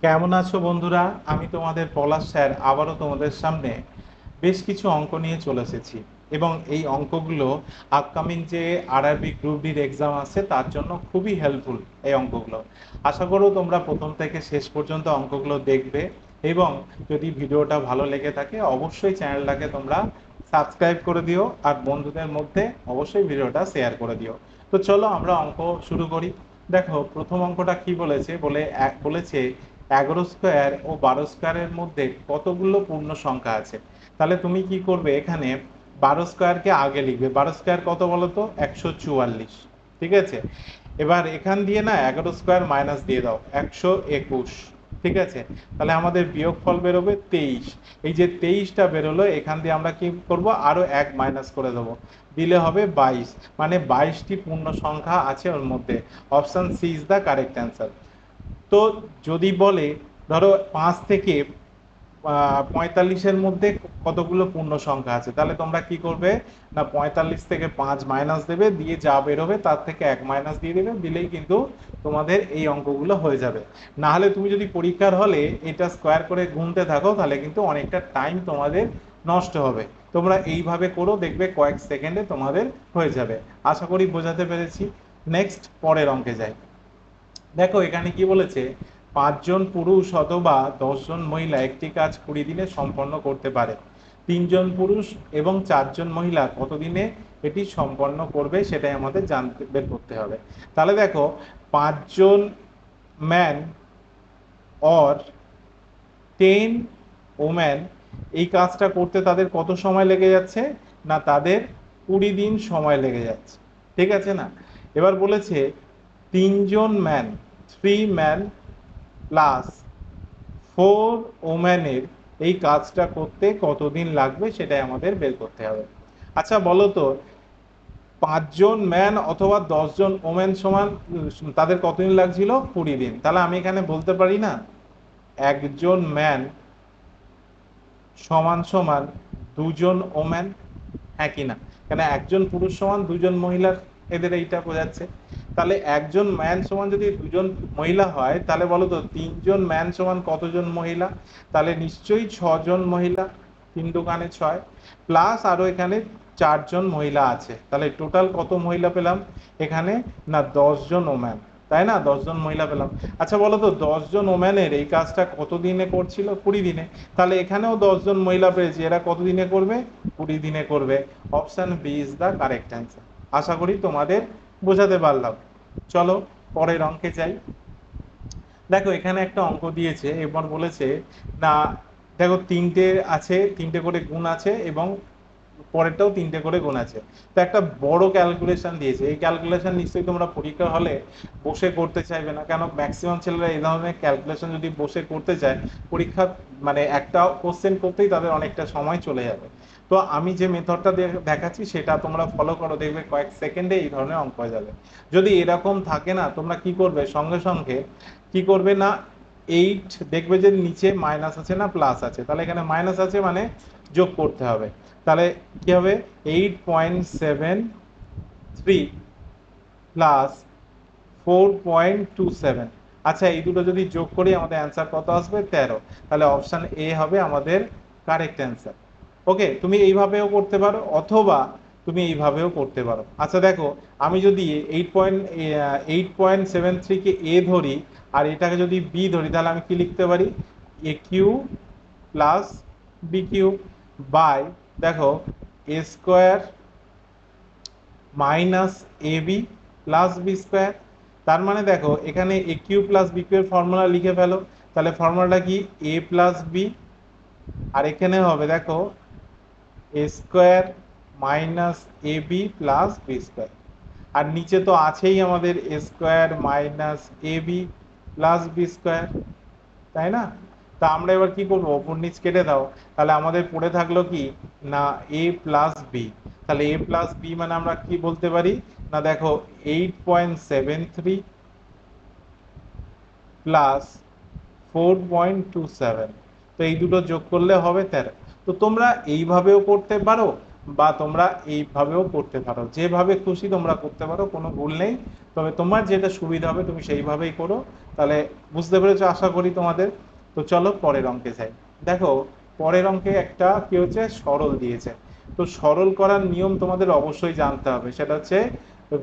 কেমন আছো বন্ধুরা? আমি তোমাদের পলাশ স্যার আবারও তোমাদের সামনে বেশ কিছু অঙ্ক নিয়ে চলে এসেছি। এবং এই অঙ্কগুলো আপকামিং যে আরআরবি গ্রুপ ডির এক্সাম আছে তার জন্য খুবই হেল্পফুল। এই অঙ্কগুলো আশা করো তোমরা প্রথম থেকে শেষ পর্যন্ত অঙ্কগুলো দেখবে। এবং যদি ভিডিওটা ভালো লেগে থাকে অবশ্যই চ্যানেলটাকে তোমরা সাবস্ক্রাইব করে দিও, আর বন্ধুদের মধ্যে অবশ্যই ভিডিওটা শেয়ার করে দিও। তো চলো আমরা অঙ্ক শুরু করি। দেখো প্রথম অঙ্কটা কি বলেছে, বলেছে 11 স্কোয়ার ও 12 স্কোয়ারের মধ্যে কতগুলো পূর্ণ সংখ্যা আছে। তাহলে তুমি কি করবে, এখানে 12 স্কোয়ারকে আগে লিখবে। 12 স্কোয়ার কত বলো তো? 144। ঠিক আছে, এবার এখান দিয়ে না 11 স্কোয়ার মাইনাস দিয়ে দাও, 121। ঠিক আছে, তাহলে আমাদের বিয়োগফল বেরোবে 23। এই যে 23টা বেরোলো, এখান দিয়ে আমরা কি করব, আরো এক মাইনাস করে দেবো, দিলে হবে 22। মানে 22টি পূর্ণ সংখ্যা আছে ওর মধ্যে। Option C is the correct answer. তো যদি বলে ধরো 5 থেকে 45-এর মধ্যে কতগুলো পূর্ণ সংখ্যা আছে, তাহলে তোমরা কি করবে না, 45 থেকে 5 মাইনাস দেবে, দিয়ে যা বেরোবে তার থেকে এক মাইনাস দিয়ে দেবে, দিলেই কিন্তু তোমাদের এই অঙ্কগুলো হয়ে যাবে। না হলে তুমি যদি পরীক্ষার হলে এটা স্কোয়ার করে গুনতে থাকো তাহলে কিন্তু অনেকটা টাইম তোমাদের নষ্ট হবে। তোমরা এইভাবে করো, দেখবে কয়েক সেকেন্ডে তোমাদের হয়ে যাবে। আশা করি বোঝাতে পেরেছি। নেক্সট পরের অঙ্কে যাই। দেখো এখানে কি বলেছে, 5 জন পুরুষ অথবা 10 জন মহিলা একটি কাজ 20 দিনে সম্পন্ন করতে পারে। 3 জন পুরুষ এবং 4 জন মহিলা কতদিনে এটি সম্পন্ন করবে সেটাই আমাদের জানতে বের করতে হবে। তাহলে দেখো 5 জন ম্যান অর 10 ওম্যান এই কাজটা করতে তাদের কত সময় লেগে যাচ্ছে, না তাদের 20 দিন সময় লেগে যাচ্ছে। ঠিক আছে না? এবার বলেছে 3 জন ম্যান, 3 ম্যান প্লাস 4 ওম্যানের এই কাজটা করতে কতদিন লাগবে সেটাই আমাদের বের করতে হবে। আচ্ছা বলো তো, 5 জন ম্যান অথবা 10 জন ওম্যান সমান তাদের কতদিন লাগছিল? 20 দিন। তাহলে আমি এখানে বলতে পারি না, একজন ম্যান সমান সমান 2 জন ওম্যান। হ্যাঁ কি না? কেন একজন পুরুষ সমান 2 জন মহিলার, এদের এইটা বোঝাচ্ছে। তাহলে একজন ম্যান সমান যদি 2 জন মহিলা হয়, তাহলে বলো তো 3 জন ম্যান সমান কতজন মহিলা? তাহলে নিশ্চয়ই 6 জন মহিলা। 3 দোকানে 6, প্লাস আরো এখানে 4 জন মহিলা আছে, তাহলে টোটাল কত মহিলা পেলাম এখানে, না 10 জন ওম্যান। তাই না? 10 জন মহিলা পেলাম। আচ্ছা বলো তো 10 জন ওম্যানের এই কাজটা কত দিনে করছিল? 20 দিনে। তাহলে এখানেও 10 জন মহিলা পেয়েছি, এরা কত দিনে করবে? 20 দিনে করবে। Option B is the correct answer. আশা করি তোমাদের বোঝাতে পারলাম। চলো পরের অঙ্কে যাই। দেখো এখানে একটা অঙ্ক দিয়েছে, এবার বলেছে না, দেখো তিনটে আছে, তিনটে করে গুণ আছে এবং পরেরটাও তিনটে করে গুণ আছে। তো একটা বড় ক্যালকুলেশন দিয়েছে, এই ক্যালকুলেশন নিশ্চয়ই তোমরা পরীক্ষা হলে বসে করতে চাইবে না, কেন ম্যাক্সিমাম ছেলেরা এই ধরনের ক্যালকুলেশন যদি বসে করতে চায়, পরীক্ষা মানে একটা কোশ্চেন করতেই তাদের অনেকটা সময় চলে যাবে। তো আমি যে মেথডটা দেখাচ্ছি সেটা তোমরা ফলো করো, দেখবে কয়েক সেকেন্ডে এই ধরনের অঙ্ক হয়ে যাবে। যদি এরকম থাকে না, তোমরা কি করবে, সঙ্গে সঙ্গে কি করবে না, 8 দেখবে যে নিচে মাইনাস আছে না প্লাস আছে, তাহলে এখানে মাইনাস আছে মানে যোগ করতে হবে। তাহলে কি হবে, 8.73 প্লাস 4.27। আচ্ছা এই দুটো যদি যোগ করি আমাদের অ্যান্সার কত আসবে? 13। তাহলে অপশন এ হবে আমাদের কারেক্ট অ্যান্সার। ওকে, তুমি এইভাবেও করতে পারো অথবা তুমি এইভাবেও করতে পারো। আচ্ছা দেখো, আমি যদি 8.73 কে এ ধরি আর এটাকে যদি বি ধরি, তাহলে আমি কি লিখতে পারি? A cube plus B cube by, দেখো A square minus A B plus B square. তার মানে দেখো এখানে A cube plus B cube এর ফর্মুলা লিখে ফেলো। তাহলে ফর্মুলাটা কি? এ প্লাস বি, আর এখানে হবে দেখো A square minus A B plus B square. আর নিচে তো আছেই আমাদের এ square minus A B plus B square, তাই না? তা আমরা এবার কি করবো, ওপর নিচ কেটে দাও। তাহলে আমাদের পড়ে থাকলো কি, না এ প্লাস বি। তাহলে এ প্লাস বি মানে আমরা কি বলতে পারি, না দেখো 8.73 প্লাস 4.27, তো এই দুটো যোগ করলে হবে 13। তো তোমরা এইভাবেও করতে পারো বা তোমরা এইভাবেও করতে পারো, যেভাবে খুশি তোমরা করতে পারো, কোনো ভুল নেই। তবে তোমার যেটা সুবিধা হবে তুমি সেইভাবেই করো। তাহলে বুঝতে পেরেছো আশা করি তোমাদের। তো চলো পরের অঙ্কে যাই। দেখো পরের অঙ্কে একটা কি হচ্ছে, সরল দিয়েছে। তো সরল করার নিয়ম তোমাদের অবশ্যই জানতে হবে, সেটা হচ্ছে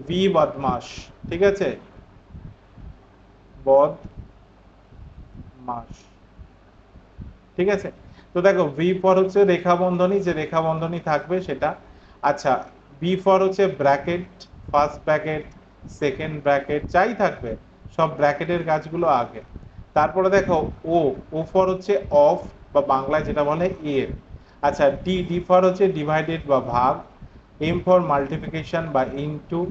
ভি বদমাস। ঠিক আছে, বদমাস। ঠিক আছে, তো দেখো ভি ফর হচ্ছে রেখা বন্ধনী, যে রেখা বন্ধনী থাকবে সেটা। আচ্ছা, বি ফর হচ্ছে bracket, first bracket, second bracket, যাই থাকবে সব ব্র্যাকেটের কাজগুলো আগে। তারপরে দেখো ও, ও ফর হচ্ছে অফ বা বাংলায় যেটা বলে এর। আচ্ছা, ডি, ডি ফর হচ্ছে ডিভাইডেড বা ভাগ। এম ফর মাল্টিপ্লিকেশন বা ইনটু।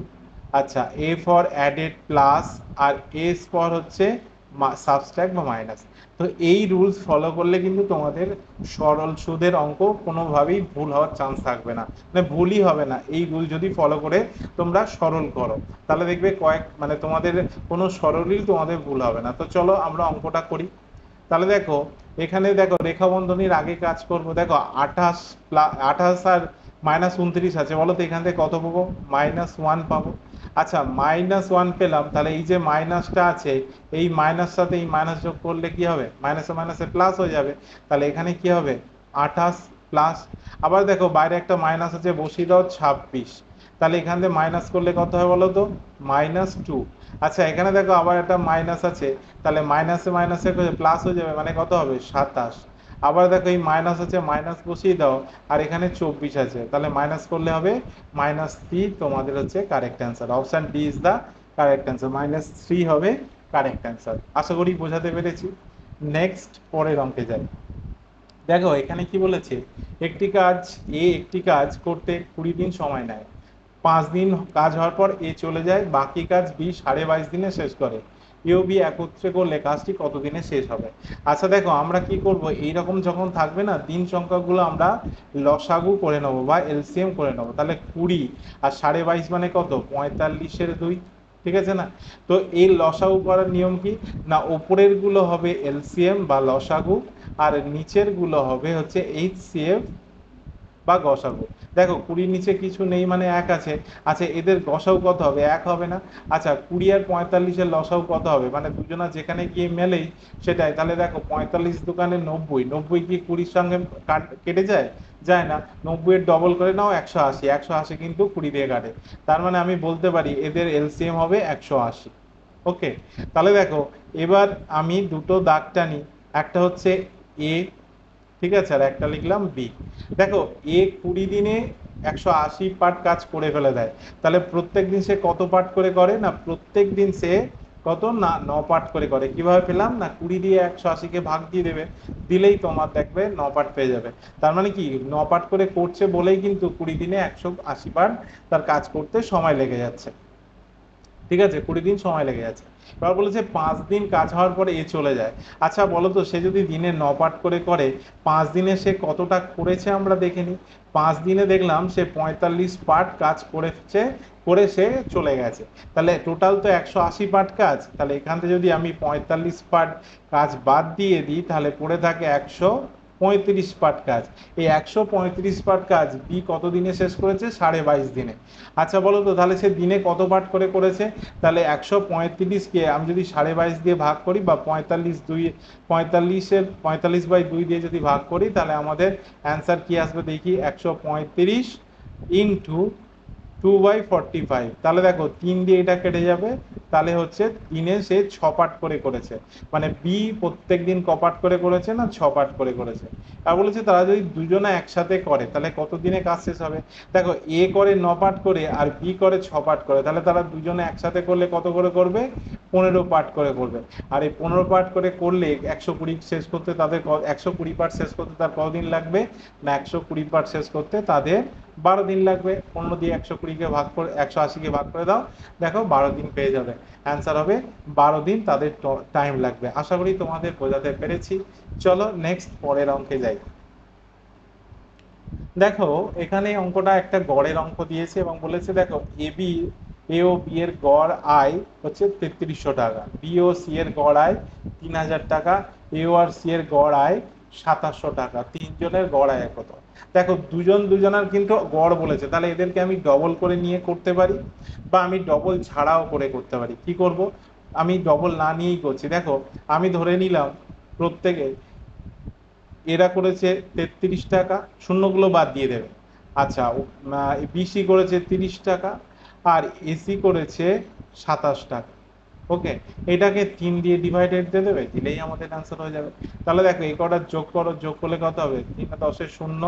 আচ্ছা, এ ফর অ্যাডেড প্লাস। আর এস ফর হচ্ছে সাবস্ট্রাক্ট বা মাইনাস। তো এই রুলস ফলো করলে কিন্তু তোমাদের সরল সুদের অঙ্ক কোনোভাবেই ভুল হওয়ার চান্স থাকবে না, মানে ভুলই হবে না। এই রুল যদি ফলো করে তোমরা সরল করো, তাহলে দেখবে মানে তোমাদের কোনো সরলই তোমাদের ভুল হবে না। তো চলো আমরা অঙ্কটা করি। তাহলে দেখো এখানে দেখো রেখা বন্ধনীর আগে কাজ করব। দেখো 28 28 আর -29 আছে, বলো তো এখান থেকে কত পাবো? -1 পাবো। আচ্ছা, -1 পেলাম, তাহলে এই যে মাইনাসটা আছে, এই মাইনাস সাথে এই মাইনাস যোগ করলে কি হবে? মাইনাসে মাইনাসে প্লাস হয়ে যাবে। তাহলে এখানে কি হবে? 28 প্লাস, আবার দেখো বাইরে একটা মাইনাস আছে, বসিয়ে দাও 26। তাহলে এখান থেকে মাইনাস করলে কত হয় বলো তো? -2। আচ্ছা, এখানে দেখো আবার একটা মাইনাস আছে, তাহলে মাইনাসে মাইনাসে প্লাস হয়ে যাবে, মানে কত হবে? 27। আবার দেখো এই মাইনাস আছে, মাইনাস বসিয়ে দাও, আর এখানে 24 আছে, তাহলে মাইনাস করলে হবে -3। তোমাদের হচ্ছে correct answer, option D is the correct answer, -3 হবে কারেক্ট অ্যান্সার। আশা করি বোঝাতে পেরেছি। নেক্সট পরের অঙ্কে যাই। দেখো এখানে কি বলেছে, একটি কাজ করতে 20 দিন সময় নেয়। 5 দিন কাজ হওয়ার পর এ চলে যায়, বাকি কাজ বি 22.5 দিনে শেষ করে। এ ও বি একত্রে করলে কাজটি কত দিনে শেষ হবে? আচ্ছা দেখো আমরা কি করব, এইরকম যখন থাকবে না দিন সংখ্যাগুলো, আমরা লসাগু করে নেব বা এলসিএম করে নেব। তাহলে 20 আর 22.5 মানে কত? 45-এর 2। ঠিক আছে না? তো এই লসাগু করার নিয়ম কি, না ওপরের গুলো হবে এলসিএম বা লসাগু, আর নিচের গুলো হবে হচ্ছে এইচসিএফ বা গসাগু। দেখো 20 নিচে কিছু নেই মানে 1 আছে। আচ্ছা, এদের গসাগু কত হবে? 1 হবে না? আচ্ছা, 20 আর 45-এর লসাগু কত হবে? মানে দুজনা যেখানে গিয়ে মেলেই সেটাই। তাহলে দেখো 45 দোকানে 90, 90 কি 20-র সঙ্গে কেটে যায়? যায় না। 90 এর ডবল করে নাও 180, 180 কিন্তু 20 দিয়ে কাটে। তার মানে আমি বলতে পারি এদের এলসিএম হবে 180। ওকে, তাহলে দেখো এবার আমি দুটো দাগ টানি, একটা হচ্ছে এ, ঠিক আছে, আর একটা লিখলাম বি। দেখো এ 20 দিনে 180 পার্ট কাজ করে ফেলে দেয়, তাহলে প্রত্যেক দিন সে কত পার্ট করে করে? না প্রত্যেক দিন সে কত না 9 পার্ট করে করে। কিভাবে পেলাম? না 20 দিয়ে 180-কে ভাগ দিয়ে দেবে, দিলেই তোমার দেখবে 9 পার্ট পেয়ে যাবে। তার মানে কি 9 পার্ট করে করছে বলেই কিন্তু 20 দিনে 180 পার্ট তার কাজ করতে সময় লেগে যাচ্ছে। ঠিক আছে, 20 দিন সময় লেগে যাচ্ছে। এবার বলেছে 5 দিন কাজ হওয়ার পরে এ চলে যায়। আচ্ছা বলো তো, সে যদি দিনে 9 পার্ট করে করে, 5 দিনে সে কতটা করেছে আমরা দেখে নিই। 5 দিনে দেখলাম সে 45 পার্ট কাজ করেছে, করে সে চলে গেছে। তাহলে টোটাল তো 180 পার্ট কাজ, তাহলে এখান থেকে যদি আমি 45 পার্ট কাজ বাদ দিয়ে দিই, তাহলে পড়ে থাকে 135 পার্ট কাজ। এই 135 পার্ট কাজ বি কত দিনে শেষ করেছে? 22.5 দিনে। আচ্ছা বলো তো, তাহলে সে দিনে কত পার্ট করে করেছে? তাহলে 135-কে আমি যদি 22.5 দিয়ে ভাগ করি, বা 45/2 দিয়ে যদি ভাগ করি, তাহলে আমাদের অ্যান্সার কি আসবে দেখি, 135 ইন্টু 2/45। তাহলে দেখো 3 দিয়ে এটা কেটে যাবে, তাহলে হচ্ছে দিনে সে 6 পার্ট করে করেছে। মানে বি প্রত্যেক দিন ক পার্ট করে করেছে? না 6 পার্ট করে করেছে। আর বলেছে তারা যদি দুজনে একসাথে করে তাহলে কত দিনে কাজ শেষ হবে? দেখো এ করে 9 পার্ট করে আর বি করে 6 পার্ট করে, তাহলে তারা দুজনে একসাথে করলে কত করে করবে? 15 পার্ট করে করবে। আর এই 15 পার্ট করে করলে 120 শেষ করতে তাদের 120 পার্ট শেষ করতে তার কতদিন লাগবে? না 120 পার্ট শেষ করতে তাদের 12 দিন লাগবে। 15 দিয়ে 120-কে ভাগ করে 180-কে ভাগ করে দাও, দেখো 12 দিন পেয়ে যাবে। অ্যান্সার হবে 12 দিন তাদের টাইম লাগবে। আশা করি তোমাদের বোঝাতে পেরেছি। চলো নেক্সট পরের অঙ্কে যাই। দেখো এখানে অঙ্কটা একটা গড়ের অঙ্ক দিয়েছে এবং বলেছে দেখো এ ও বি এর গড় আয় হচ্ছে 3300 টাকা, বি ও সি এর গড় আয় 3000 টাকা, এ ও আর সি এর গড় আয় 2700 টাকা। তিনজনের গড় আয় কত? দেখো দুজনের কিন্তু গড় বলেছে, তাহলে এদেরকে আমি ডবল করে নিয়ে করতে পারি, বা আমি ডবল ছাড়াও করে করতে পারি। কি করব? আমি ডবল না নিয়েই করছি। দেখো আমি ধরে নিলাম প্রত্যেকে এরা করেছে 33 টাকা, শূন্যগুলো বাদ দিয়ে দেবে। আচ্ছা, বিসি করেছে 30 টাকা, আর এসি করেছে 27 টাকা। ওকে, এটাকে 3 দিয়ে ডিভাইডেড দিয়ে দেবে, দিলেই আমাদের অ্যান্সার হয়ে যাবে। তাহলে দেখো এই কটা যোগ করো, যোগ করলে কত হবে? 3 10 শূন্য,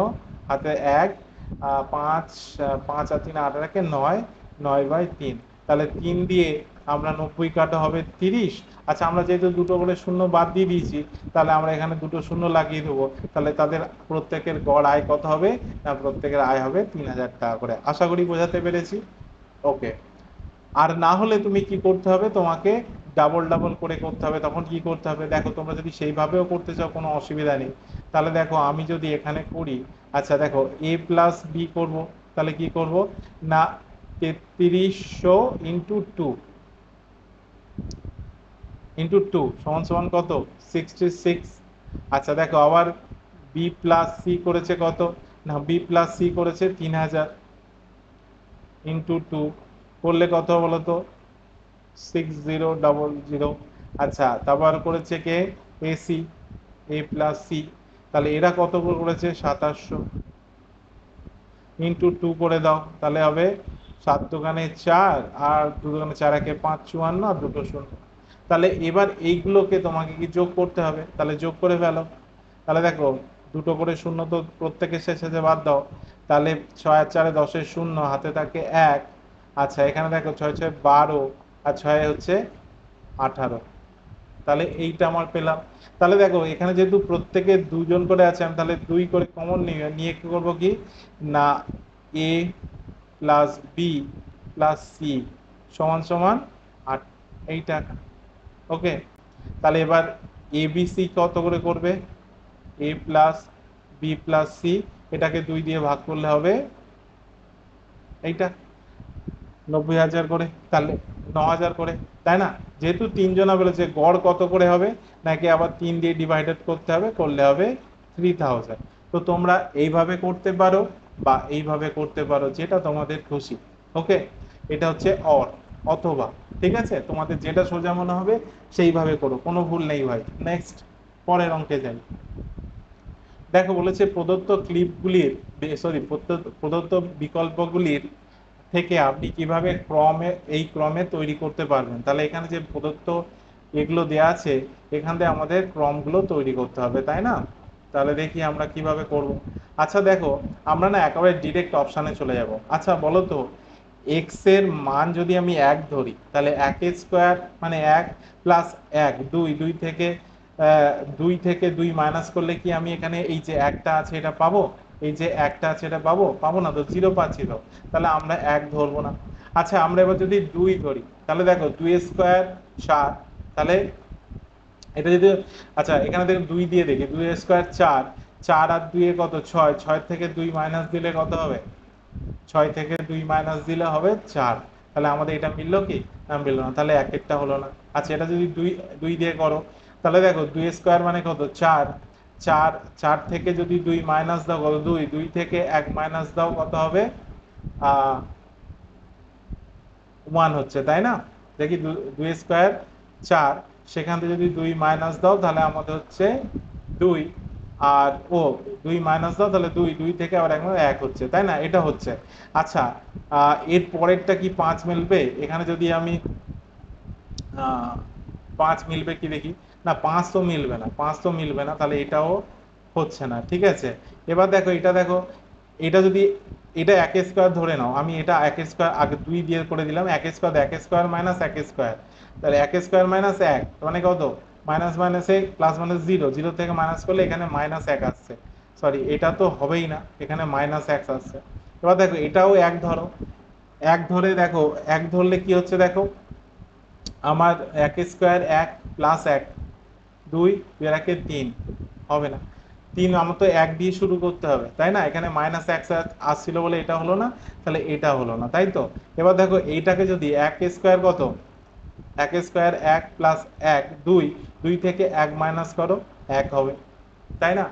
হাতে 1, 5, 5 আর 3 8 একে 9, 9/3। তাহলে 3 দিয়ে আমরা 90 কাটা হবে 30। আচ্ছা, আমরা যেহেতু দুটো করে শূন্য বাদ দিয়ে দিয়েছি, তাহলে আমরা এখানে দুটো শূন্য লাগিয়ে দেবো। তাহলে তাদের প্রত্যেকের গড় আয় কত হবে? না, প্রত্যেকের আয় হবে 3000 টাকা করে। আশা করি বোঝাতে পেরেছি। ওকে, আর না হলে তুমি কি করতে হবে, তোমাকে ডাবল ডাবল করে করতে হবে। তখন কি করতে হবে দেখো, তোমরা যদি সেইভাবেও করতে চাও কোনো অসুবিধা নেই। তাহলে দেখো আমি যদি এখানে করি, আচ্ছা দেখো এ প্লাস বি করবো, তাহলে কি করব না, 3300 ইন্টু টু সমান সমান কত? 66। আচ্ছা দেখো আবার বি প্লাস সি করেছে কত? না, বি প্লাস সি করেছে 3000 ইন্টু টু করলে কত বলো তো? 6000। আচ্ছা, তারপর করেছে কে? এসি, এ প্লাস সি। তাহলে এরা কত করেছে? 2700 ইন্টু টু করে দাও, তাহলে হবে 7 দোকানে 4, আর 2 দোকানে 4 একে 5, 54, আর দুটো শূন্য। তাহলে এবার এইগুলোকে তোমাকে কি যোগ করতে হবে, তাহলে যোগ করে ফেলো। তাহলে দেখো দুটো করে শূন্য তো প্রত্যেকের শেষে বাদ দাও। তাহলে 6 আর 4 10 শূন্য, হাতে থাকে 1। আচ্ছা, এখানে দেখো 6 6 12, আর 6 হচ্ছে 18। তাহলে এইটা আমার পেলাম। তাহলে দেখো এখানে যেহেতু প্রত্যেকে দুজন করে আছে, আমি তাহলে 2 করে কমন নিয়ে কি করবো কি না, এ প্লাস বি প্লাস সি সমান সমান 8, এইটা। ওকে, তাহলে এবার এ বি সি কত করে করবে? এ প্লাস বি প্লাস সি, এটাকে 2 দিয়ে ভাগ করলে হবে এইটা 90,000 করে, তাহলে 9,000 করে, তাই না? যেহেতু তিনজনা বলেছে, গড় কত করে হবে, নাকি আবার 3 দিয়ে ডিভাইডেড করতে হবে, করলে হবে 3000। তো তোমরা এইভাবে করতে পারো বা এইভাবে করতে পারো, যেটা তোমাদের খুশি। ওকে, এটা হচ্ছে অর, অথবা। ঠিক আছে, তোমাদের যেটা সোজা মনে হবে সেইভাবে করো, কোনো ভুল নেই ভাই। নেক্সট, পরের অঙ্কে যাই। দেখো বলেছে প্রদত্ত ক্লিপগুলির, সরি, প্রদত্ত বিকল্পগুলির থেকে আপনি কিভাবে এই ক্রমে তৈরি করতে পারবেন। তাহলে এখানে যে প্রদত্ত এগুলো দেয়া আছে, এখান থেকে আমাদের ক্রমগুলো তৈরি করতে হবে, তাই না? তাহলে দেখি আমরা কিভাবে করব। আচ্ছা দেখো, আমরা না একেবারে ডিরেক্ট অপশানে চলে যাব। আচ্ছা বলো তো, এক্স এর মান যদি আমি 1 ধরি, তাহলে 1 স্কোয়ার মানে 1, প্লাস 1 2, 2 থেকে 2 মাইনাস করলে কি আমি এখানে এই যে একটা আছে এটা পাবো? এই যে একটা আছে এটা পাবো? পাবো না তো, জিরো পাচ্ছি তো। তাহলে আমরা 1 ধরবো না। আচ্ছা, আমরা এবার যদি 2 ধরি, তাহলে দেখো 2 স্কোয়ার 7, তাহলে এটা যদি, আচ্ছা এখানে দেখো 2 দিয়ে দেখি, 2 স্কোয়ার 4, 4 আর 2 এ কত? 6, 6 থেকে 2 মাইনাস দিলে কত হবে? 6 থেকে 2 মাইনাস দিলে হবে 4। তাহলে আমাদের এটা মিললো কি? না, মিললো না, তাহলে এক একটা হলো না। আচ্ছা, এটা যদি 2 দিয়ে করো, তাহলে দেখো 2 স্কোয়ার মানে কত? 4, 4, 4 থেকে যদি 2 মাইনাস দাও কত? 2, 2 থেকে 1 মাইনাস দাও কত হবে? 1 হচ্ছে, তাই না? দেখি 2 স্কোয়ার 4, সেখান থেকে যদি 2 মাইনাস দাও তাহলে আমাদের হচ্ছে 2, আর 2 মাইনাস দাও তাহলে 2, 2 থেকে আবার 1 হচ্ছে, তাই না? এটা হচ্ছে। আচ্ছা, এর পরেরটা কি 5 মিলবে? এখানে যদি আমি 5 মিলবে কি দেখি। না, 5 তো মিলবে না, 5 তো মিলবে না, তাহলে এটাও হচ্ছে না। ঠিক আছে, এবার দেখো এটা দেখো, এটা যদি, এটা 1 স্কোয়ার ধরে নাও, আমি এটা 1 স্কোয়ার আগে 2 দিয়ে করে দিলাম। 1 স্কোয়ার, 1 স্কোয়ার মাইনাস 1 স্কোয়ার, তাহলে 1 স্কোয়ার মাইনাস 1 মানে কত? মাইনাস মাইনাসে প্লাস, মানে 0, 0 থেকে মাইনাস করলে এখানে মাইনাস 1 আসছে। সরি, এটা তো হবেই না, এখানে মাইনাস 1 আসছে। এবার দেখো এটাও 1 ধরো, 1 ধরে দেখো, 1 ধরলে কি হচ্ছে দেখো, আমার 1 স্কোয়ার 1 প্লাস 1 2, 2 এর 1 3, হবে না। 3 আমার তো 1 দিয়ে শুরু করতে হবে, তাই না? এখানে মাইনাস 1 আসছিল বলে এটা হলো না, তাহলে এটা হলো না, তাই তো? এবার দেখো এইটাকে যদি 1 স্কোয়ার কত, 1 স্কোয়ার 1 প্লাস 1 2, 2 থেকে 1 মাইনাস করো, 1 হবে, তাই না?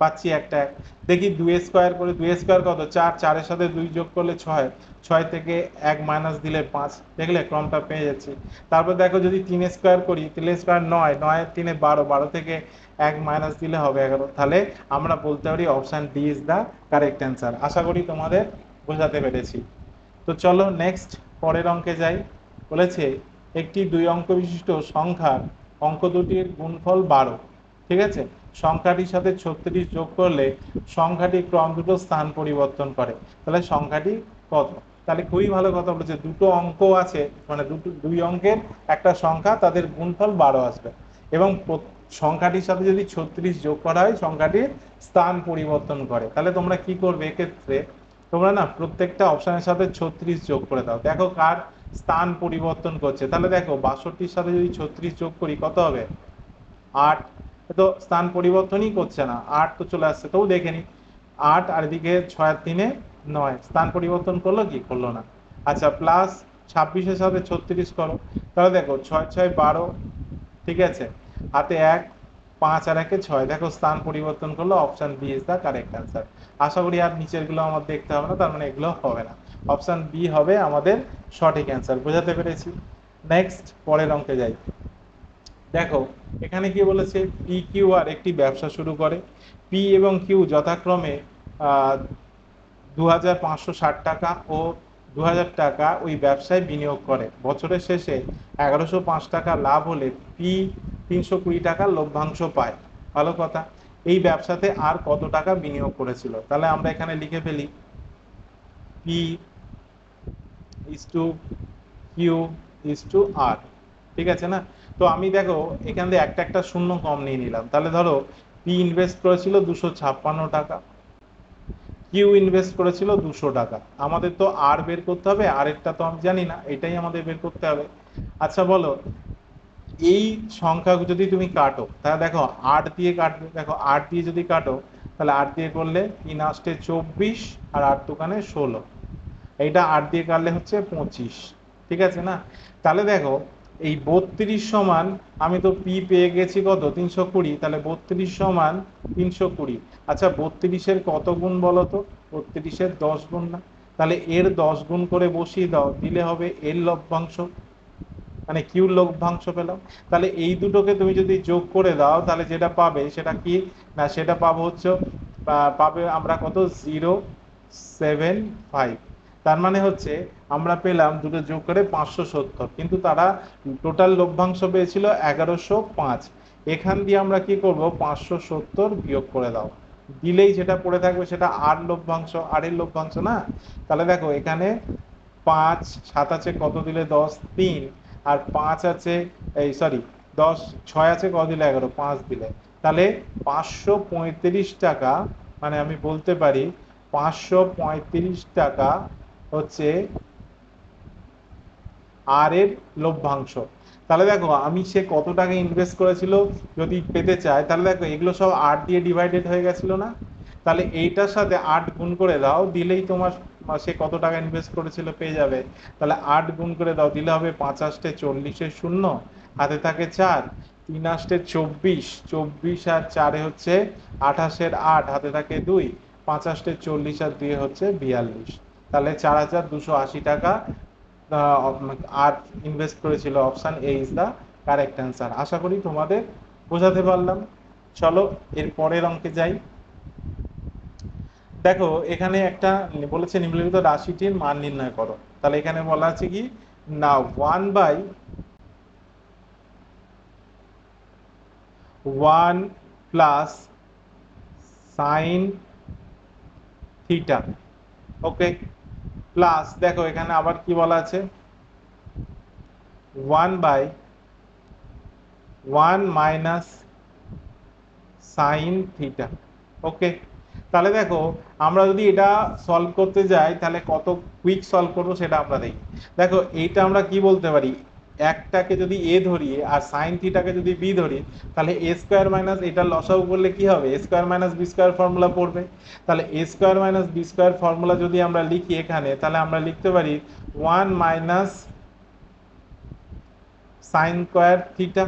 পাচ্ছি একটা এক। দেখি 2 স্কোয়ার করে, 2 স্কোয়ার কত 4, 4-এর সাথে 2 যোগ করলে 6, 6 থেকে 1 মাইনাস দিলে 5, দেখলে ক্রমটা পেয়ে যাচ্ছি। তারপর দেখো যদি 3 স্কোয়ার করি, 3 স্কোয়ার 9, 9 3 12, 12 থেকে 1 মাইনাস দিলে হবে 11। তাহলে আমরা বলতে পারি option D is the correct answer. আশা করি তোমাদের বোঝাতে পেরেছি। তো চলো নেক্সট পরের অঙ্কে যাই। বলেছে একটি 2 অঙ্ক বিশিষ্ট সংখ্যার অঙ্ক দুটির গুণফল 12, ঠিক আছে, সংখ্যাটির সাথে 36 যোগ করলে সংখ্যাটি ক্রম দুটো স্থান পরিবর্তন করে, তাহলে সংখ্যাটি কত? তাহলে খুবই ভালো কথা বলেছে, দুটো অঙ্ক আছে, মানে দুই অঙ্কের একটা সংখ্যা, তাদের গুণফল 12 আসবে এবং সংখ্যাটির সাথে যদি 36 যোগ করা হয় সংখ্যাটির স্থান পরিবর্তন করে। তাহলে তোমরা কি করবে এক্ষেত্রে, তোমরা না প্রত্যেকটা অপশনের সাথে 36 যোগ করে দাও, দেখো কার স্থান পরিবর্তন করছে। তাহলে দেখো 62-র সাথে যদি 36 যোগ করি কত হবে 8, তো স্থান পরিবর্তনই করছে না, 8 তো চলে আসছে, তবু দেখে নি 8 আর এদিকে 6 আর 3 9, স্থান পরিবর্তন করলো কি, করলো না। আচ্ছা প্লাস 26-এর সাথে 36 করো, তাহলে দেখো 6 6 12, ঠিক আছে, হাতে 1, 5 আর 1 6, দেখো স্থান পরিবর্তন করলো, option B is the correct answer. আশা করি আর নিচের গুলো আমার দেখতে হবে না, তার মানে এগুলো হবে না, অপশন বি হবে আমাদের সঠিক অ্যান্সার। বোঝাতে পেরেছি? নেক্সট পরের অঙ্কে যাই। দেখো এখানে কি বলেছে, পি কিউ আর একটি ব্যবসা শুরু করে, পি এবং কিউ যথাক্রমে 2560 টাকা ও 2000 টাকা ওই ব্যবসায় বিনিয়োগ করে। বছরের শেষে 1105 টাকা লাভ হলে পি 320 টাকা লভ্যাংশ পায়। ভালো কথা। এই ব্যবসাতে আর কত টাকা বিনিয়োগ করেছিল? তাহলে আমরা এখানে লিখে ফেলি P is to Q is to R, ঠিক আছে না? তো আমি দেখো এখান থেকে একটা একটা শূন্য কম নিয়ে নিলাম, তাহলে ধরো পি ইনভেস্ট করেছিল 256 টাকা, কিউ ইনভেস্ট করেছিল 200 টাকা। আমাদের তো আর বের করতে হবে, আর একটা তো আমি জানি না, এটাই আমাদের বের করতে হবে। আচ্ছা বলো, এই সংখ্যা যদি তুমি কাটো, তাহলে দেখো 8 দিয়ে কাটবে, দেখো 8 দিয়ে যদি কাটো তাহলে 8 দিয়ে করলে 3 8 24 আর 8 দোকানে 16, এইটা 8 দিয়ে কাটলে হচ্ছে 25, ঠিক আছে না? তাহলে দেখো এই 32 সমান, আমি তো পি পেয়ে গেছি কত 320, তাহলে 32 সমান 320। আচ্ছা 32-এর কত গুণ বলো তো? 32-এর 10 গুণ না? তাহলে এর 10 গুণ করে বসিয়ে দাও, দিলে হবে এর লভ্যাংশ, মানে কিউর লভ্যাংশ পেলাম। তাহলে এই দুটোকে তুমি যদি যোগ করে দাও তাহলে যেটা পাবে সেটা কি না, সেটা পাবো হচ্ছে পাবে আমরা কত 075। তার মানে হচ্ছে আমরা পেলাম দুটো যোগ করে 570, কিন্তু তারা টোটাল লভ্যাংশ পেয়েছিল 1105। এখান দিয়ে আমরা কি করব, 570 বিয়োগ করে দাও, দিলেই যেটা পড়ে থাকবে সেটা আর লভ্যাংশ, আর এর লভ্যাংশ না? তাহলে দেখো এখানে 5 7 আছে কত দিলে 10 3, আর 5 আছে এই সরি 10 6 আছে কত দিলে 11, 5 দিলে, তাহলে 535 টাকা, মানে আমি বলতে পারি 535 টাকা হচ্ছে আর এর লভ্যাংশ। তাহলে দেখো আমি সে কত টাকা ইনভেস্ট করেছিল যদি পেতে চায়, তাহলে দেখো এগুলো সব 8 দিয়ে ডিভাইডেড হয়ে গেছিল না? তাহলে এইটার সাথে 8 গুণ করে দাও, দিলেই তোমার সে কত টাকা ইনভেস্ট করেছিল পেয়ে যাবে। তাহলে 8 গুণ করে দাও, দিলে হবে 5 8 40 শূন্য, হাতে থাকে 4, 3 8 24, 24 আর 4 হচ্ছে 28 8, হাতে থাকে 2, 5 8 40 আর 2 হচ্ছে 42। তাহলে 4280 টাকা আর ইনভেস্ট করেছিল। Option A is the correct answer. আশা করি তোমাদের বোঝাতে পারলাম। চলো এর পরের অঙ্কে যাই। দেখো এখানে একটা বলেছে নিম্নলিখিত রাশিটির মান নির্ণয় করো। তাহলে এখানে বলা আছে কি না 1/1 প্লাস সাইন থিটা, ওকে, প্লাস দেখো এখানে আবার কি বলা আছে 1/1 মাইনাস সাইন থিটা, ওকে। তাহলে দেখো আমরা যদি এটা সলভ করতে যাই তাহলে কত কুইক সলভ করবো সেটা আমরা দেখি। দেখো এইটা আমরা কি বলতে পারি, একটাকে যদি এ ধরি আর সাইন থিটাকে যদি বি ধরি, তাহলে এ স্কোয়ার মাইনাস এটা লসাগু করলে কি হবে, A square minus B square formula পড়বে। তাহলে A square minus B square formula যদি আমরা লিখি এখানে, তাহলে আমরা লিখতে পারি 1 মাইনাস সাইন স্কোয়ার থিটা,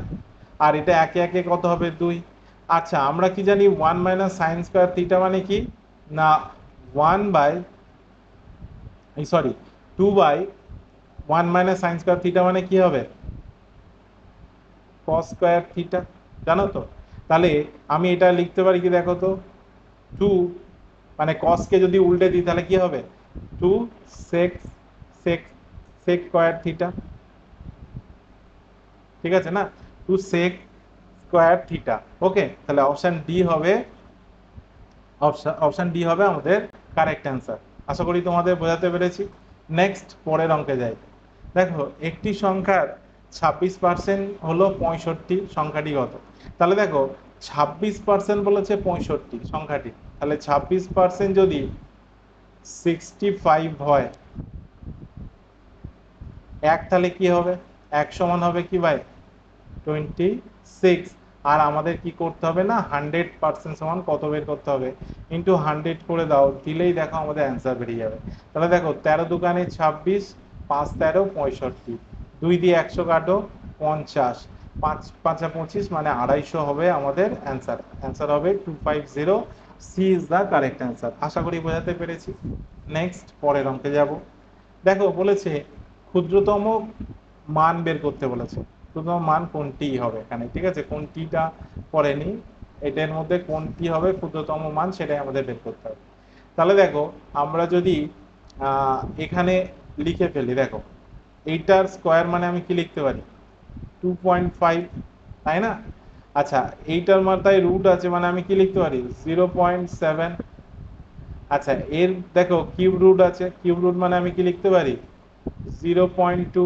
আর এটা একে একে কত হবে 2, আচ্ছা আমরা কি জানি 1 মাইনাস সাইন স্কোয়ার থিটা মানে কি, না 1 by sorry 2 by 1 minus sine square theta মানে কি হবে, কস স্কোয়ার থিটা, জানো তো? তাহলে আমি এটা লিখতে পারি কি দেখো তো, 2 মানে কসকে যদি উল্টে দিই তাহলে কি হবে, 2 সেক সেক সেক স্কোয়ার থিটা, ঠিক আছে না, 2 সেক স্কোয়ার থিটা। ওকে, তাহলে অপশন ডি হবে, অপশন ডি হবে আমাদের কারেক্ট অ্যান্সার। আশা করি তোমাদের বোঝাতে পেরেছি। নেক্সট পরের অঙ্কে যাই। দেখো একটি সংখ্যার 26% হলো 65, সংখ্যাটি কত? তাহলে দেখো 26% বলেছে 65 সংখ্যাটি, তাহলে 26% যদি 65 হয়, এক তাহলে কি হবে, এক সমান হবে কি ভাই 26। আর আমাদের কি করতে হবে না, 100% সমান কত বের করতে হবে, ইন্টু 100 করে দাও, দিলেই দেখো আমাদের অ্যান্সার বেরিয়ে যাবে। তাহলে দেখো 13 দুগানে 26, 5 13 65, 2 দিয়ে 100 কাটো 50, 5 5 25 মানে 250 হবে আমাদের অ্যান্সার। অ্যান্সার হবে 250, C is the correct answer. আশা করি বোঝাতে পেরেছি। নেক্সট পরের অঙ্কে যাব। দেখো বলেছে ক্ষুদ্রতম মান বের করতে বলেছে, ক্ষুদ্রতম মান কোনটি হবে এখানে, ঠিক আছে, কোনটিটা পড়েনি, এটার মধ্যে কোনটি হবে ক্ষুদ্রতম মান সেটাই আমাদের বের করতে হবে। তাহলে দেখো আমরা যদি এখানে লিখে ফেলি, দেখো এইটার স্কোয়ার মানে আমি কি লিখতে পারি 2.5, তাই না? আচ্ছা এইটার মাথায় রুট আছে মানে আমি কি লিখতে পারি 0.7। আচ্ছা এর দেখো কিউব রুট আছে, কিউব রুট মানে আমি কি লিখতে পারি 0.2।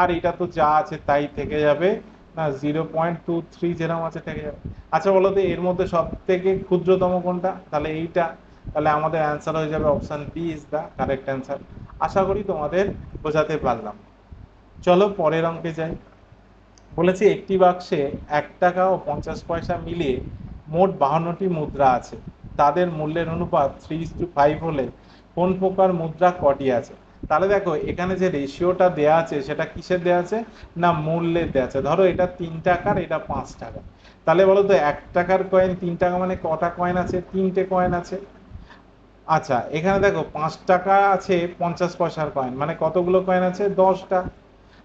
আর এটা তো যা আছে তাই থেকে যাবে, না 0.23 যেরকম আছে থেকে যাবে। আচ্ছা বলো তো এর মধ্যে সব থেকে ক্ষুদ্রতম কোনটা, তাহলে এইটা, তাহলে আমাদের অ্যান্সার হয়ে যাবে option B is the correct answer. আশা করি তোমাদের বোঝাতে পারলাম। চলো পরের অঙ্কে যাই। বলেছি একটি বাক্সে 1 টাকা ও 50 পয়সা মিলিয়ে মোট 52টি মুদ্রা আছে, তাদের মূল্যের অনুপাত 3:5 হলে কোন প্রকার মুদ্রা কটি আছে? তাহলে দেখো এখানে যে রেশিওটা দেয়া আছে সেটা কিসের দেয়া আছে, না মূল্যের দেয়া আছে। ধরো এটা 3 টাকার, এটা 5 টাকা, তাহলে বলো তো 1 টাকার কয়েন 3 টাকা মানে কটা কয়েন আছে, 3টে কয়েন আছে। আচ্ছা এখানে দেখো 5 টাকা আছে 50 পয়সার কয়েন মানে কতগুলো কয়েন আছে, 10টা।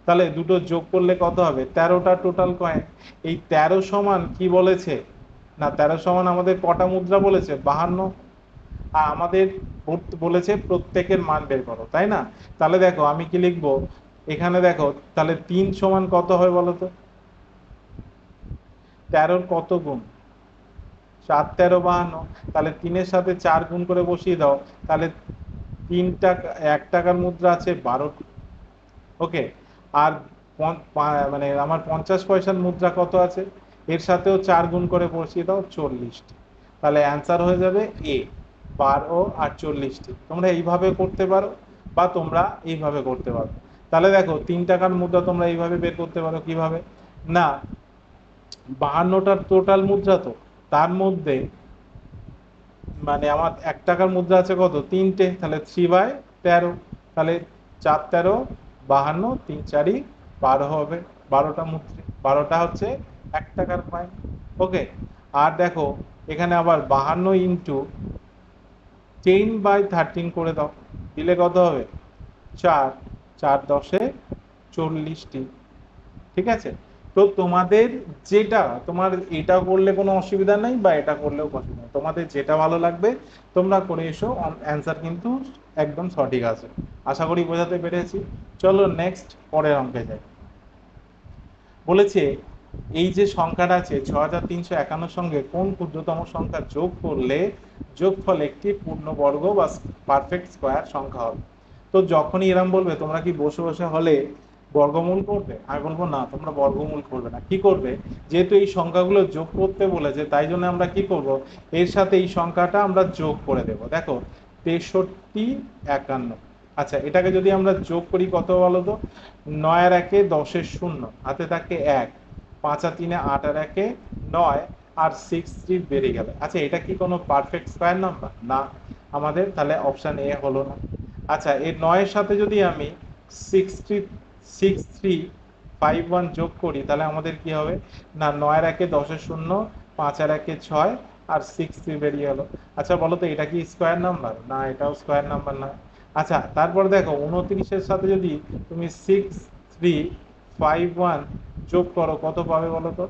তাহলে দুটো যোগ করলে কত হবে, 13টা টোটাল কয়েন। এই 13 সমান কি বলেছে, না 13 সমান আমাদের কটা মুদ্রা বলেছে 52। আর আমাদের বলেছে প্রত্যেকের মান বের করো, তাই না? তাহলে দেখো আমি কি লিখবো এখানে, দেখো তাহলে 3 সমান কত হয় বলো তো, 13-র কত গুণ, 7 13 52, তাহলে 3-এর সাথে 4 গুণ করে বসিয়ে দাও, তাহলে 3 টাকা 1 টাকার মুদ্রা আছে 12টি। ওকে, আর মানে আমার 50 পয়সার মুদ্রা কত আছে, এর সাথেও 4 গুণ করে বসিয়ে দাও 40টি। তাহলে অ্যান্সার হয়ে যাবে এ 12 আর 40টি। তোমরা এইভাবে করতে পারো বা তোমরা এইভাবে করতে পারো। তাহলে দেখো 3 টাকার মুদ্রা তোমরা এইভাবে বের করতে পারো, কিভাবে না 52টার টোটাল মুদ্রা, তো তার মধ্যে মানে আমার 1 টাকার মুদ্রা আছে কত, 3টে, তাহলে 3/13, তাহলে 4 13 52, 3 4 12 হবে, 12টা মুদ্রা, 12টা হচ্ছে 1 টাকার কয়েন। ওকে, আর দেখো এখানে আবার 52 ইন্টু 10/13 করে দাও, দিলে কত হবে 4, 4 10 40টি। ঠিক আছে, তো তোমাদের যেটা, তোমার এটা করলে কোনো অসুবিধা নাই বা এটা করলেও অসুবিধা নেই, তোমাদের যেটা ভালো লাগবে তোমরা করে এসো, অ্যান্সার কিন্তু একদম সঠিক আছে। আশা করি বোঝাতে পেরেছি। চলো নেক্সট পরের অঙ্কে যাই। বলেছে এই যে সংখ্যাটা আছে 6351 সঙ্গে কোন ক্ষুদ্রতম সংখ্যা যোগ করলে যোগফল একটি পূর্ণবর্গ বা পারফেক্ট স্কোয়ার সংখ্যা হবে। তো যখনই এরম বলবে তোমরা কি বসে বসে হলে বর্গমূল করবে, আমি বলবো না তোমরা বর্গমূল করবে না, কি করবে, যেহেতু এই সংখ্যাগুলো যোগ করতে বলেছে তাই জন্য আমরা কি করব, এর সাথে এই সংখ্যাটা আমরা যোগ করে দেব। দেখো 63 51, আচ্ছা এটাকে যদি আমরা যোগ করি কত বলো তো, 9 আর 1 10 শূন্য, হাতে থাকে 1, 5 আর 3 8 আর 1 9, আর 6 3 বেড়ে গেল। আচ্ছা এটা কি কোনো পারফেক্ট স্কয়ার নাম্বার না আমাদের, তাহলে অপশন এ হলো না। আচ্ছা এর 9 এর সাথে যদি আমি 6351 যোগ করি তাহলে আমাদের কি হবে, না 9 আর 1 10 শূন্য, 5 আর 1 6 আর 6 বেরিয়ে গেল। আচ্ছা বলো তো এটা কি স্কোয়ার নাম্বার? না, এটাও স্কোয়ার নাম্বার না। আচ্ছা তারপর দেখো 29 সাথে যদি তুমি 6351 যোগ করো কত পাবে বলো তো?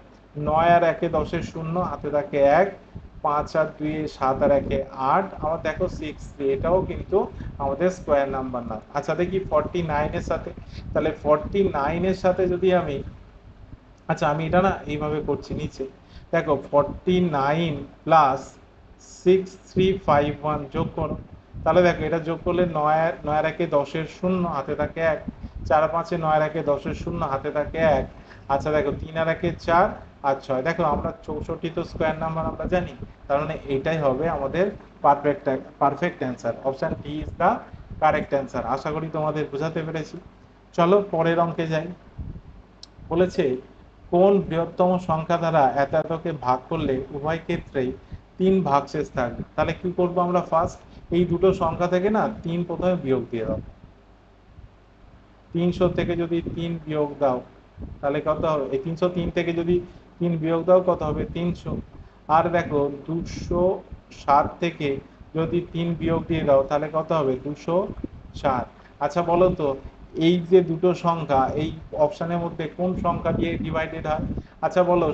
9 আর 1 10 শূন্য, হাতে থাকে 1, 5 আর 2 7 আর 1 8, আবার দেখো 63, এটাও কিন্তু আমাদের স্কোয়ার নাম্বার না। আচ্ছা দেখি 49 এর সাথে, তাহলে 49 এর সাথে যদি আমি, আচ্ছা আমি এটা না এইভাবে করছি নিচে, দেখো 49 প্লাস 6351 যোগ করো, তাহলে দেখো এটা যোগ করলে 9 আর 1 10 শূন্য, হাতে থাকে 1, 4 আর 5 9 আর 1 10 শূন্য, হাতে থাকে 1। আচ্ছা দেখো 3 আর 1 4 আর 6, দেখো আমরা 64 তো স্কোয়ার নাম্বার আমরা জানি, তার মানে এটাই হবে আমাদের perfect perfect answer. Option D is the correct answer. আশা করি তোমাদের বোঝাতে পেরেছি। চলো পরের অঙ্কে যাই। বলেছে কোন বৃহত্তম সংখ্যা দ্বারা এত এতকে ভাগ করলে উভয় ক্ষেত্রেই 3 ভাগশেষ থাকবে। তাহলে কি করবো আমরা? ফার্স্ট এই দুটো সংখ্যা থেকে না 3 প্রথমে বিয়োগ দিয়ে দাও। 300 থেকে যদি 3 বিয়োগ দাও তাহলে কত হবে? এই 303 থেকে যদি 3 বিয়োগ দাও কত হবে? 300। আর দেখো 207 থেকে যদি 3 বিয়োগ দিয়ে দাও তাহলে কত হবে? 204। আচ্ছা বলো তো এই যে দুটো সংখ্যা এই অপশনের মধ্যে কোন সংখ্যা দিয়ে ডিভাইডেড হয়? আচ্ছা বলো,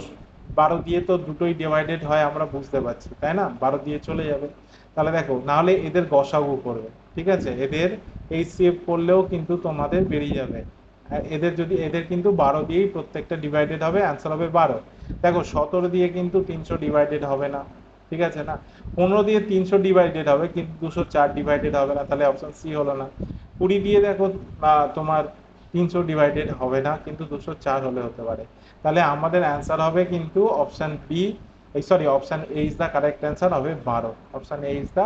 12 দিয়ে তো দুটোই ডিভাইডেড হয় আমরা বুঝতে পারছি, তাই না? 12 দিয়ে চলে যাবে। তাহলে দেখো নাহলে এদের গসাগু করবে, ঠিক আছে? এদের এইচসিএফ করলেও কিন্তু তোমাদের বেরিয়ে যাবে। এদের যদি এদের কিন্তু 12 দিয়েই প্রত্যেকটা ডিভাইডেড হবে, অ্যান্সার হবে 12। দেখো 17 দিয়ে কিন্তু 300 ডিভাইডেড হবে না, ঠিক আছে না? 15 দিয়ে 300 ডিভাইডেড হবে কিন্তু 204 ডিভাইডেড হবে না, তাহলে অপশন সি হলো না। 20 দিয়ে দেখো তোমার 300 ডিভাইডেড হবে না কিন্তু 204 হলে হতে পারে। তাহলে আমাদের অ্যান্সার হবে কিন্তু option B, sorry option A is the correct answer, হবে 12। Option A is the